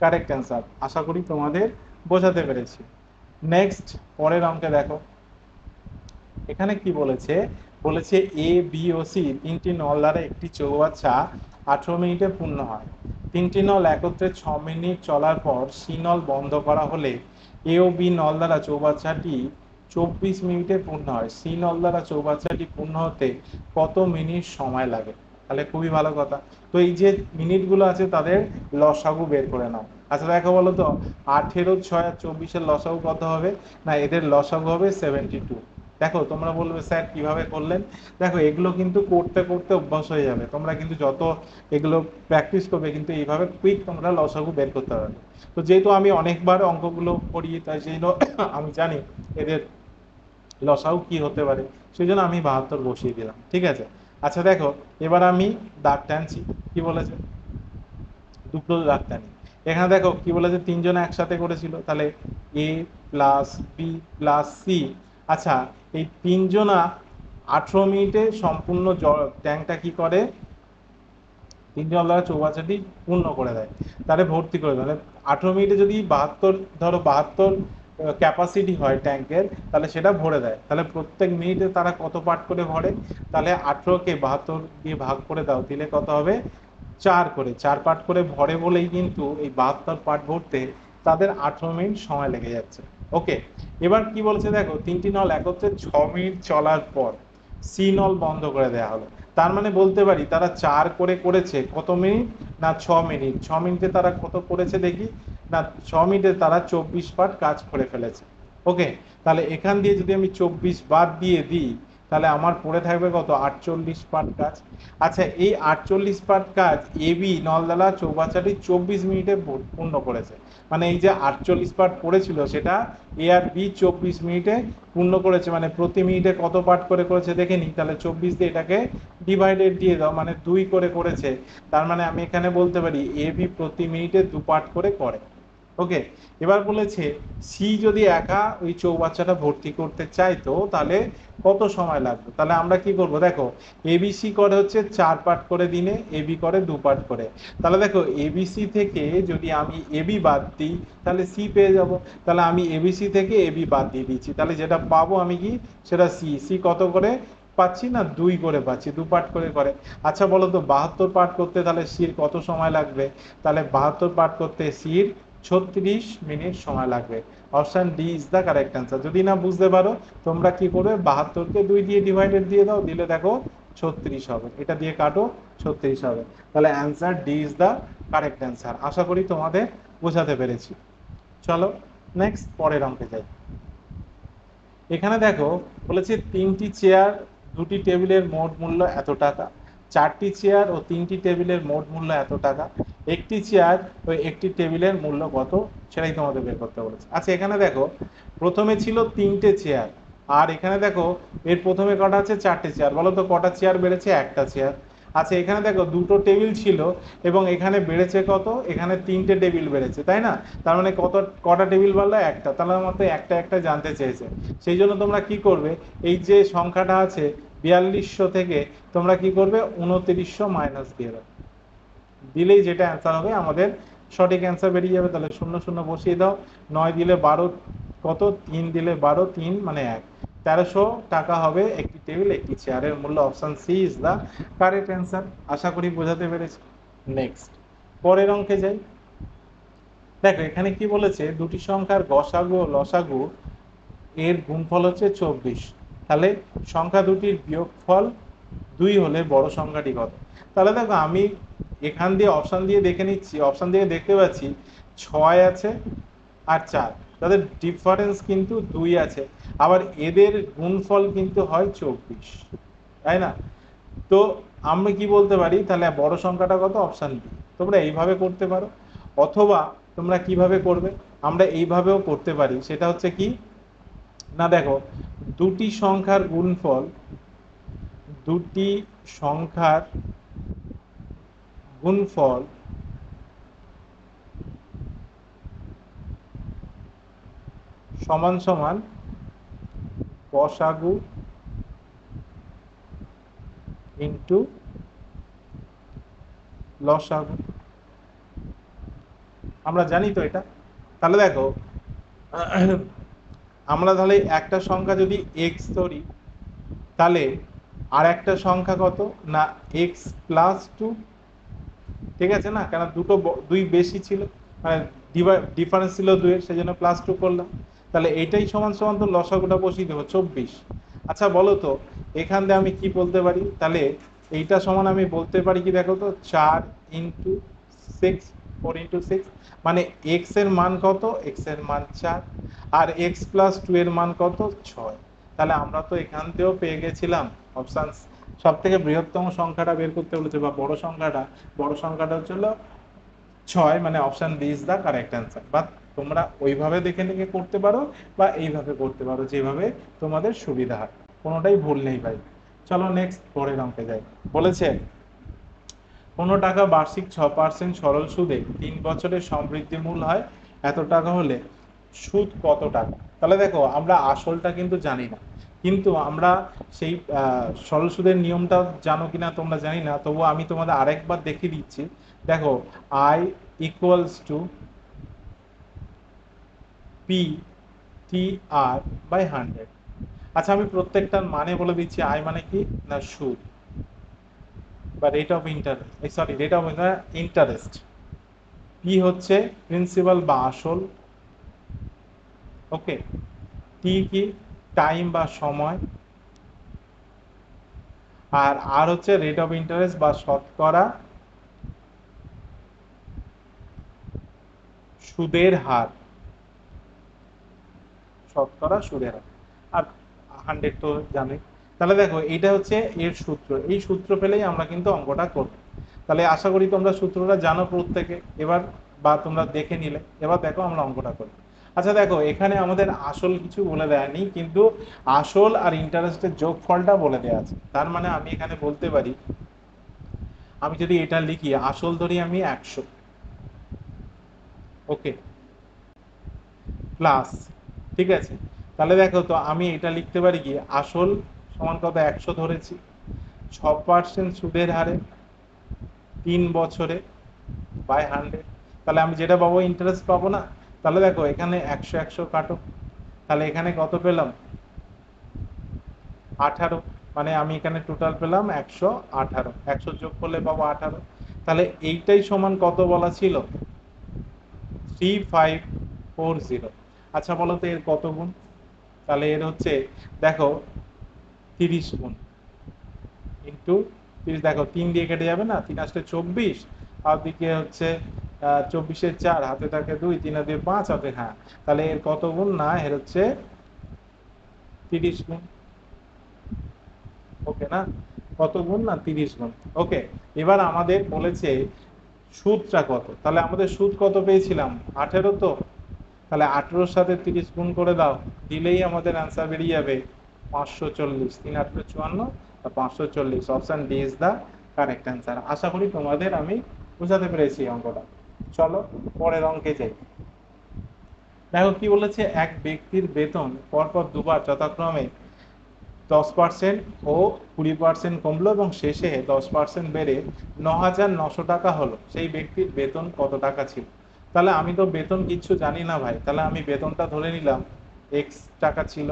correct answer. আশা করি তোমাদের বোঝাতে পেরেছি। নেক্সট পরের অঙ্কে দেখো এখানে কি বলেছে। বলেছে এ বি ও সি তিনটি নল দ্বারা একটি চৌবাচ্চা 18 মিনিটে পূর্ণ হয়। তিনটি নল একত্রে 6 মিনিট চলার পর সি নল বন্ধ করা হলে এ ও বি নল দ্বারা চৌবাচ্চাটি 24 মিনিটে পূর্ণ হয়। সি নল দ্বারা চৌবাচ্চাটি পূর্ণ হতে কত মিনিট সময় লাগে? তাহলে খুবই ভালো কথা। তো এই যে মিনিটগুলো আছে তাদের লসাগু বের করে নাও। আচ্ছা দেখো বলো তো 18 6 আর 24 লসাগু কত হবে? না এদের লসাগু হবে 72। দেখো তোমরা বলবে স্যার কিভাবে করলেন? দেখো এগুলো কিন্তু করতে করতে অভ্যাস হয়ে যাবে, তোমরা কিন্তু যত এগুলো প্র্যাকটিস করবে কিন্তু এইভাবে কুইক তোমরা লসাগু বের করতে পারবে। তো যেহেতু আমি অনেকবার অঙ্কগুলো করি তাই সেই জন্য আমি জানি এদের লসাগু কি হতে পারে, সেই জন্য আমি 72 বসিয়ে দিলাম, ঠিক আছে? আচ্ছা দেখো এবার আমি দাগ টানছি। কি বলেছে? দুটো দাগ টানি। এখানে দেখো কি বলেছে, তিনজনে একসাথে করেছিল, তাহলে এ প্লাস বি প্লাস সি। আচ্ছা এই তিনজনা 18 মিনিটে সম্পূর্ণ ট্যাঙ্কটা কি করে? তিনজন দ্বারা চৌবাচ্চাটি পূর্ণ করে দেয়, তাহলে ভর্তি করে দেয়। মানে 18 মিনিটে যদি 72, ধরো 72 ক্যাপাসিটি হয় ট্যাঙ্কের, তাহলে সেটা ভরে দেয়। তাহলে প্রত্যেক মিনিটে তারা কত পার্ট করে ভরে? তাহলে 18কে 72 দিয়ে ভাগ করে দাও, দিলে কত হবে? 4 করে, 4 পার্ট করে ভরে বলেই কিন্তু এই 72 পার্ট ভরতে তাদের 18 মিনিট সময় লেগে যাচ্ছে। ওকে, এবার কি বলছে দেখো, তিনটি নল একত্রে 6 মিনিট চলার পর সি নল বন্ধ করে দেওয়া হলো। তার মানে বলতে পারি তারা 4 করে করেছে কত মিনিট? না 6 মিনিট। 6 মিনিটে তারা কত করেছে দেখি? না 6 মিনিটে তারা 24 পার্ট কাজ করে ফেলেছে। ওকে, তাহলে এখান দিয়ে যদি আমি 24 বাদ দিয়ে দিই তাহলে আমার পড়ে থাকবে কত? 48 পার্ট কাজ। আচ্ছা এই 48 পার্ট কাজ এ বি নলদালা চৌবাচ্চাটি 24 মিনিটে পূর্ণ করেছে। মানে এই যে 48 পার্ট পড়েছিল সেটা এ আর বি 24 মিনিটে পূর্ণ করেছে। মানে প্রতি মিনিটে কত পার্ট করে করেছে দেখে নিই, তাহলে 24 দিয়ে এটাকে ডিভাইডেড দিয়ে দাও, মানে 2 করে করেছে। তার মানে আমি এখানে বলতে পারি এ বি প্রতি মিনিটে 2 পার্ট করে করে। ওকে, এবার বলেছে সি যদি একা ওই চৌবাচ্চাটা ভর্তি করতে চাইতো তাহলে কত সময় লাগবে? তাহলে আমরা কি করব দেখো, এবিসি করে হচ্ছে 4 পার্ট করে দিনে, এবি করে 2 পার্ট করে। তাহলে দেখো এবিসি থেকে যদি আমি এবি বাদ দিই তাহলে সি পেয়ে যাব। তাহলে আমি এবিসি থেকে এবি বাদ দিয়ে দিচ্ছি, তাহলে যেটা পাবো আমি কি? সেটা সি। সি কত করে পাচ্ছি? না 2 করে পাচ্ছি, 2 পার্ট করে করে। আচ্ছা বলো তো 72 পার্ট করতে তাহলে সির কত সময় লাগবে? তাহলে 72 পার্ট করতে সির 36 মিনিট সময় লাগবে। Option D is the correct answer. যদি না বুঝতে পারো তোমরা কি করবে, 72কে 2 দিয়ে ডিভাইডেড দিয়ে দাও, দিলে দেখো 36 হবে, এটা দিয়ে কাটো 36 হবে। তাহলে answer D is the correct answer. আশা করি তোমাদের বোঝাতে পেরেছি। চলো নেক্সট পরের অঙ্কে যাই। এখানে দেখো বলেছে 3টি চেয়ার 2টি টেবিলের মোট মূল্য এত টাকা, 4টি চেয়ার ও 3টি টেবিলের মোট মূল্য এত টাকা, একটি চেয়ার ও একটি টেবিলের মূল্য কত সেটাই তোমাদের বের করতে বলেছে। আচ্ছা এখানে দেখো প্রথমে ছিল 3টে চেয়ার, আর এখানে দেখো এর প্রথমে কটা আছে 4টে চেয়ার, বলো তো কটা চেয়ার বেড়েছে? একটা চেয়ার। আচ্ছা এখানে দেখো দুটো টেবিল ছিল এবং এখানে বেড়েছে কত? এখানে 3টে টেবিল বেড়েছে, তাই না? তার মানে কটা টেবিল বাড়লো? একটা। তাহলে আমাদের একটা একটা জানতে চেয়েছে। সেই জন্য তোমরা কি করবে, এই যে সংখ্যাটা আছে 4200 থেকে তোমরা কি করবে 2900 মাইনাস দিয়ে দাও, দিলেই যেটা অ্যান্সার হবে আমাদের সঠিক অ্যান্সার বেরিয়ে যাবে। তাহলে 0 0 বসিয়ে দাও, 9 দিলে 12 কত, 3 দিলে 12, 3 মানে 1, 1300 টাকা হবে একটি টেবিল একটি চেয়ারের মূল্য। Option C is the correct answer. আশা করি বোঝাতে পেরেছি। নেক্সট পরের অঙ্কে যাই। দেখো এখানে কি বলেছে, দুটি সংখ্যার গসাগু ও লসাগু এর গুণফল হচ্ছে 24, তাহলে সংখ্যা দুটির বিয়োগফল 2 হলে বড় সংখ্যাটি কত? তাহলে দেখো আমি এখান দিয়ে অপশন দিয়ে দেখে নিচ্ছি, অপশন দিয়ে দেখতে পাচ্ছি 6 আছে আর 4, তাদের ডিফারেন্স কিন্তু 2 আছে, আবার এদের গুণফল কিন্তু হয় 24, তাই না? তো আমরা কি বলতে পারি, তাহলে বড় সংখ্যাটা কত? Option B. তোমরা এইভাবে করতে পারো, অথবা তোমরা কিভাবে করবে, আমরা এইভাবেও করতে পারি। সেটা হচ্ছে কি না, দেখো দুটি সংখ্যার গুণফল, দুটি সংখ্যার গুণফল সমান সমান গসাগু ইন্টু লসাগু। আমরা জানি তো এটা। তাহলে দেখো আমরা তাহলে একটা সংখ্যা যদি এক্স ধরি, তাহলে আর একটা সংখ্যা কত না এক্স প্লাস 2, ঠিক আছে না? কারণ দুই বেশি ছিল, মানে ডিফারেন্স ছিল 2 এর, সেজন্য প্লাস 2 করলাম। তাহলে এইটাই সমান সমান তো লসাগুটা বসিয়ে দেবো 24। আচ্ছা বলো তো এখান দিয়ে আমি কি বলতে পারি, তাহলে এইটা সমান আমি বলতে পারি কি, দেখো তো 4 ইন্টু 6, 4 ইন্টু 6, মানে এক্স এর মান কত? এক্স এর মান 4, আর এক্স প্লাস 2 এর মান কত? 6। তাহলে আমরা তো এখান থেকেও পেয়ে গেছিলাম অপশন সব থেকে বৃহত্তম সংখ্যাটা বের করতে বলেছে, বা বড় সংখ্যাটা হচ্ছে 6, মানে option B is the correct answer. বা তোমরা ওইভাবে দেখে দেখে করতে পারো বা এইভাবে করতে পারো, যেভাবে তোমাদের সুবিধা হয়, কোনোটাই ভুল নেই ভাই। চলো নেক্সট পরের অঙ্কে যাই। বলেছে 15 টাকা বার্ষিক 6% সরল সুদে 3 বছরের সমৃদ্ধি মূল হয় এত টাকা হলে সুদ কত টাকা? তাহলে দেখো আমরা আসলটা কিন্তু জানি না, কিন্তু আমরা সেই সরল সুদের নিয়মটা জানো কিনা তোমরা জানি না, তবু আমি তোমাদের আরেকবার দেখিয়ে দিচ্ছি। দেখো I equals to P T R by 100। আচ্ছা আমি প্রত্যেকটার মানে বলে দিচ্ছি। আই মানে কি না সুদ বা rate of rate of interest. P হচ্ছে প্রিন্সিপাল বা আসল, ওকে। টি কি টাইম বা সময়, আর আর হচ্ছে রেট অফ ইন্টারেস্ট বা শতকরা সুদের হার, শতকরা সুদের হার। আর 100 তো জানি। তাহলে দেখো এইটা হচ্ছে এর সূত্র, এই সূত্র পেলেই আমরা কিন্তু অঙ্কটা করব। তাহলে আশা করি তোমরা সূত্রটা জানো প্রত্যেকে এবার, বা তোমরা দেখে নিলে। এবার দেখো আমরা অঙ্কটা করব। আচ্ছা দেখো এখানে আমাদের আসল কিছু বলে দেয়নি, কিন্তু আসল আর ইন্টারেস্টের যোগফলটা বলে দেওয়া আছে। তার মানে আমি এখানে বলতে পারি, আমি যদি এটা লিখি আসল ধরি আমি 100, ওকে, প্লাস, ঠিক আছে। তাহলে দেখো তো আমি এটা লিখতে পারি কি, আসল সমান কত 100 ধরেছি, 6% সুদের হারে 3 বছরে বাই 100। তাহলে আমি যেটা পাবো ইন্টারেস্ট পাবো না। তাহলে দেখো এখানে 100 100 কাটো, তাহলে এখানে কত পেলাম 18, মানে আমি এখানে টোটাল পেলাম 118, 100 যোগ করলে পাবো 18। তাহলে এইটাই সমান কত বলা ছিল 3540। আচ্ছা বলো তো এর কত গুণ? তাহলে এর হচ্ছে দেখো 30 গুণ ইন্টু 30, দেখো 3 দিয়ে কেটে যাবে না, 3 আসলে 24, আর দিকে হচ্ছে 24-এর 4, হাতে থাকে 2, 3 আর 2 5, হাতে হ্যাঁ, তাহলে এর কত গুণ না, এর হচ্ছে 30 গুণ। ওকে না, কত গুণ না 30 গুণ। ওকে, এবার আমাদের বলেছে সুদটা কত, তাহলে আমাদের সুদ কত পেয়েছিলাম 18 তো, তাহলে 18-র সাথে 30 গুণ করে দাও, দিলেই আমাদের অ্যান্সার বেরিয়ে যাবে 540। 3 8 54 আর 540, option D is the correct answer. আশা করি তোমাদের আমি বোঝাতে পেরেছি অঙ্কটা। চলো পরের অঙ্কে যাই। দেখো কি বলেছে, এক ব্যক্তির বেতন পরপর দুবার যথাক্রমে 10% ও 20% কমলো এবং শেষে 10% বেড়ে 9,900 টাকা হলো, সেই ব্যক্তির বেতন কত টাকা ছিল? তাহলে আমি তো বেতন কিচ্ছু জানি না ভাই, তাহলে আমি বেতনটা ধরে নিলাম এক্স টাকা ছিল।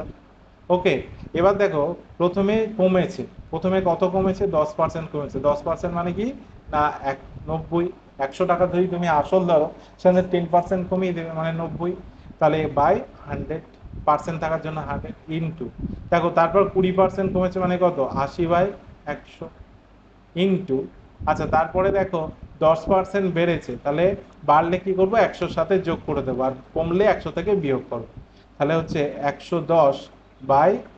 ওকে, এবার দেখো প্রথমে কমেছে, প্রথমে কত কমেছে, 10% কমেছে। 10% মানে কি না, 90, 100 টাকা ধরি তুমি আসল ধরো, সেখানে 10% কমিয়ে দেবে মানে 90, তাহলে বাই 100% থাকার জন্য 100 ইন্টু, দেখো তারপর 20% কমেছে মানে কত, 80/100 ইন্টু, আচ্ছা তারপরে দেখো 10% বেড়েছে, তাহলে বাড়লে কি করবো, 100-র সাথে যোগ করে দেবো, আর কমলে 100 থেকে বিয়োগ করবো, তাহলে হচ্ছে 110/100।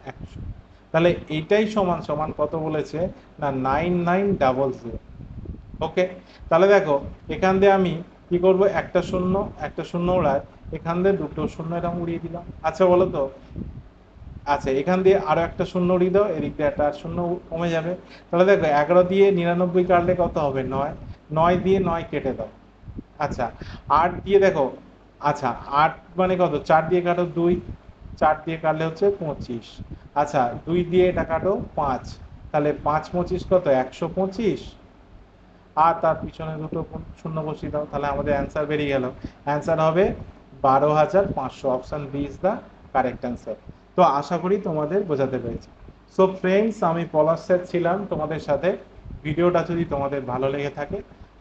তাহলে এইটাই সমান সমান কত বলেছে না, 9900। ওকে, তাহলে দেখো এখান দিয়ে আমি কি করব, একটা শূন্য একটা শূন্য উড়ায়, এখান দিয়ে দুটো শূন্য এরকম উড়িয়ে দিলাম। আচ্ছা বলো তো, আচ্ছা এখান দিয়ে আরো একটা শূন্য উড়িয়ে দাও, এদিক দিয়ে একটা শূন্য কমে যাবে, তাহলে দেখো 11 দিয়ে 99 কাটলে কত হবে, 9, 9 দিয়ে 9 কেটে দাও। আচ্ছা 8 দিয়ে দেখো, আচ্ছা 8 মানে কত, 4 দিয়ে কাটো 2, 4 দিয়ে কাটলে হচ্ছে 25, আচ্ছা 2 দিয়ে এটা কাটো 5, তাহলে 5 25 কত, 125, আর তার পিছনে দুটো শূন্য বসিয়ে দাও, তাহলে আমাদের অ্যান্সার বেরিয়ে গেল, অ্যান্সার হবে 12,500। Option B is the correct answer. তো আশা করি তোমাদের বোঝাতে পেরেছি। সো ফ্রেন্ডস, আমি পলাশ স্যার ছিলাম তোমাদের সাথে। ভিডিওটা যদি তোমাদের ভালো লেগে থাকে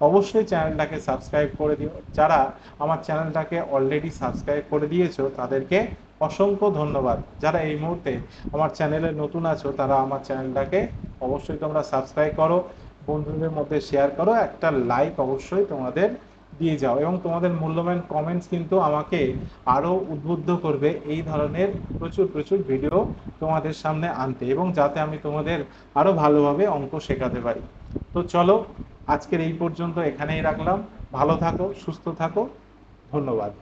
অবশ্যই চ্যানেলটাকে সাবস্ক্রাইব করে দিও। যারা আমার চ্যানেলটাকে অলরেডি সাবস্ক্রাইব করে দিয়েছো তাদেরকে অসংখ্য ধন্যবাদ। যারা এই মুহূর্তে আমার চ্যানেলে নতুন আছো তারা আমার চ্যানেলটাকে অবশ্যই তোমরা সাবস্ক্রাইব করো, বন্ধুদের মধ্যে শেয়ার করো, একটা লাইক অবশ্যই তোমাদের দিয়ে যাও, এবং তোমাদের মূল্যবান কমেন্টস কিন্তু আমাকে আরো উদ্বুদ্ধ করবে এই ধরনের প্রচুর প্রচুর ভিডিও তোমাদের সামনে আনতে, এবং যাতে আমি তোমাদের আরো ভালোভাবে অঙ্ক শেখাতে পারি। তো চলো আজকের এই পর্যন্ত এখানেই রাখলাম। ভালো থাকো, সুস্থ থাকো, ধন্যবাদ।